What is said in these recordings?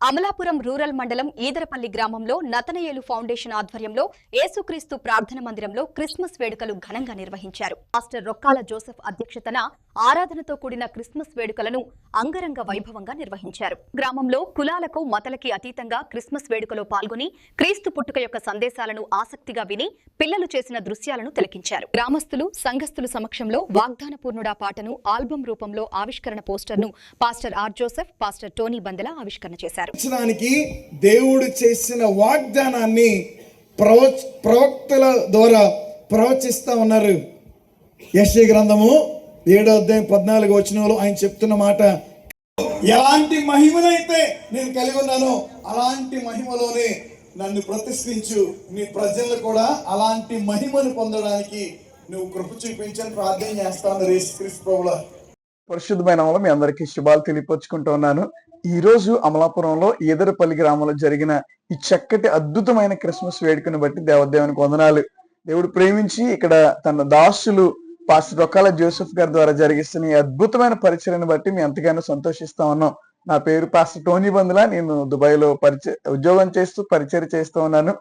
Amalapuram rural మండలం ఈదరపల్లి గ్రామంలో నతనయేలు foundation ఆధ్వర్యంలో యేసుక్రీస్తు ప్రార్థన మందిరంలో క్రిస్మస్ వేడుకలు ఘనంగా నిర్వహించారు. పాస్టర్ రొక్కాల జోసెఫ్ అధ్యక్షతన ఆరాధనతో కూడిన క్రిస్మస్ వేడుకలను అంగరంగ వైభవంగా నిర్వహించారు. గ్రామంలో కులాలకు మతలకి అతీతంగా క్రిస్మస్ వేడుకలో పాల్గొని క్రీస్తు పుట్టుక యొక్క సందేశాలను ఆసక్తిగా విని పిల్లలు చేసిన దృశ్యాలను తిలకించారు. గ్రామస్తులు సంఘస్థుల సమక్షంలో వాగ్దాన పూర్ణుడా పాటను ఆల్బం రూపంలో ఆవిష్కరణ పోస్టర్ను pastor R Joseph, pastor Tony Bandela ఆవిష్కరణ చేశారు. దేవుడు చేసిన వాగ్దానాన్ని ప్రవక్తల ద్వారా ప్రవచిస్తా ఉన్నారు. యెషయా గ్రంథము 7వ అధ్యాయం 14వ వచనంలో ఆయన చెప్తున్న మాట, ఎలాంటి మహిమనైతే నేను కలిగి ఉన్నానో అలాంటి మహిమలోనే నన్ను ప్రతిష్ఠించు, నీ ప్రజలు కూడా అలాంటి మహిమను పొందడానికి నువ్వు కృప చూపించని ప్రార్థన చేస్తా ఉన్నారు. యేసుక్రీస్తు ప్రభువుల పరిశుద్ధమైన వల్ల మీ అందరికీ శుభాలు తెలియపరుచుకుంటూ ఉన్నాను. ఈ రోజు అమలాపురంలో ఈదరపల్లి గ్రామంలో జరిగిన ఈ చక్కటి అద్భుతమైన క్రిస్మస్ వేడుకను బట్టి దేవదేవునికి వందనాలు. దేవుడు ప్రేమించి ఇక్కడ తన దాసులు పాస్టర్ రొక్కాల జోసెఫ్ గారి ద్వారా జరిగిస్తున్న ఈ అద్భుతమైన పరిచర్యను బట్టి మేము ఎంతగానో సంతోషిస్తా ఉన్నాం. నా పేరు పాస్టర్ టోనీ బందెల. నేను దుబాయ్లో ఉద్యోగం చేస్తూ పరిచర్య చేస్తూ ఉన్నాను.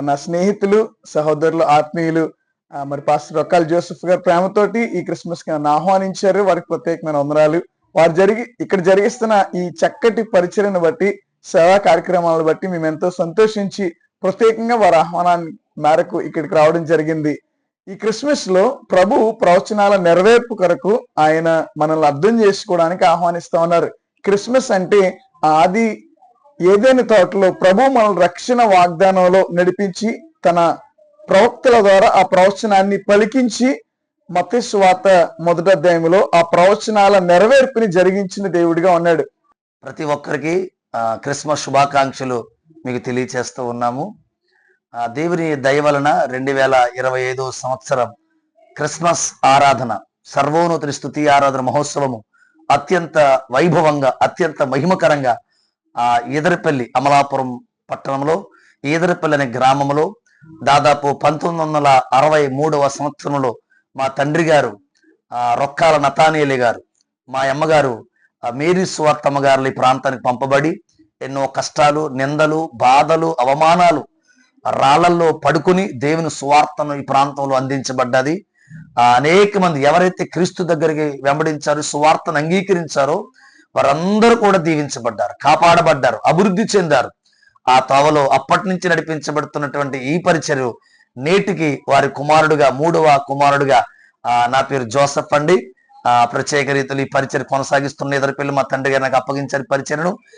నా స్నేహితులు, సహోదరులు, ఆత్మీయులు మరి పాస్టర్ రొక్కాల జోసెఫ్ గారు ప్రేమతోటి ఈ క్రిస్మస్ కి నన్ను ఆహ్వానించారు. వారికి ప్రత్యేకమైన వందనాలు. వారు ఇక్కడ జరిగిస్తున్న ఈ చక్కటి పరిచర్యను బట్టి, సేవా కార్యక్రమాలను బట్టి మేము ఎంతో సంతోషించి ప్రత్యేకంగా వారి ఆహ్వానాన్ని మేరకు ఇక్కడికి రావడం జరిగింది. ఈ క్రిస్మస్ లో ప్రభు ప్రవచనాల నెరవేర్పు కొరకు ఆయన మనల్ని అర్థం చేసుకోవడానికి ఆహ్వానిస్తా ఉన్నారు. క్రిస్మస్ అంటే ఆది ఏదైనా తోటలో ప్రభు మనల్ని రక్షణ వాగ్దానంలో నడిపించి తన ప్రవక్తల ద్వారా ఆ ప్రవచనాన్ని పలికించి మత్తయి సువార్త 1వ అధ్యాయంలో ఆ ప్రవచనాల నెరవేర్పుని జరిగించిన దేవుడిగా ఉన్నాడు. ప్రతి ఒక్కరికి క్రిస్మస్ శుభాకాంక్షలు మీకు తెలియచేస్తూ ఉన్నాము. దేవుని దయ వలన 2025 సంవత్సరం క్రిస్మస్ ఆరాధన, సర్వోన్నతుని స్తుతి ఆరాధన మహోత్సవము అత్యంత వైభవంగా, అత్యంత మహిమకరంగా ఈదరపల్లి అమలాపురం పట్టణంలో ఈదరపల్లి అనే గ్రామంలో దాదాపు 1963వ సంవత్సరంలో మా తండ్రి గారు రొక్కాల నతానియేలు గారు, మా అమ్మగారు మేరీ సువార్తమ్మ గారు ఈ ప్రాంతానికి పంపబడి ఎన్నో కష్టాలు, నిందలు, బాధలు, అవమానాలు, రాళ్లల్లో పడుకుని దేవుని సువార్తను ఈ ప్రాంతంలో అందించబడ్డది. అనేక మంది ఎవరైతే క్రీస్తు దగ్గరికి వెంబడించారో, సువార్తను అంగీకరించారో వారందరూ కూడా దీవించబడ్డారు, కాపాడబడ్డారు, అభివృద్ధి చెందారు. ఆ తోవలో అప్పటి నుంచి నడిపించబడుతున్నటువంటి ఈ పరిచర్య నేటికి వారి కుమారుడుగా, 3వ కుమారుడుగా నా పేరు జోసెఫ్ అండి. ప్రత్యేక రీతిలో ఈ పరిచర్య కొనసాగిస్తున్న ఈదరపల్లి మా తండ్రి గారు నాకు అప్పగించారు పరిచర్యను.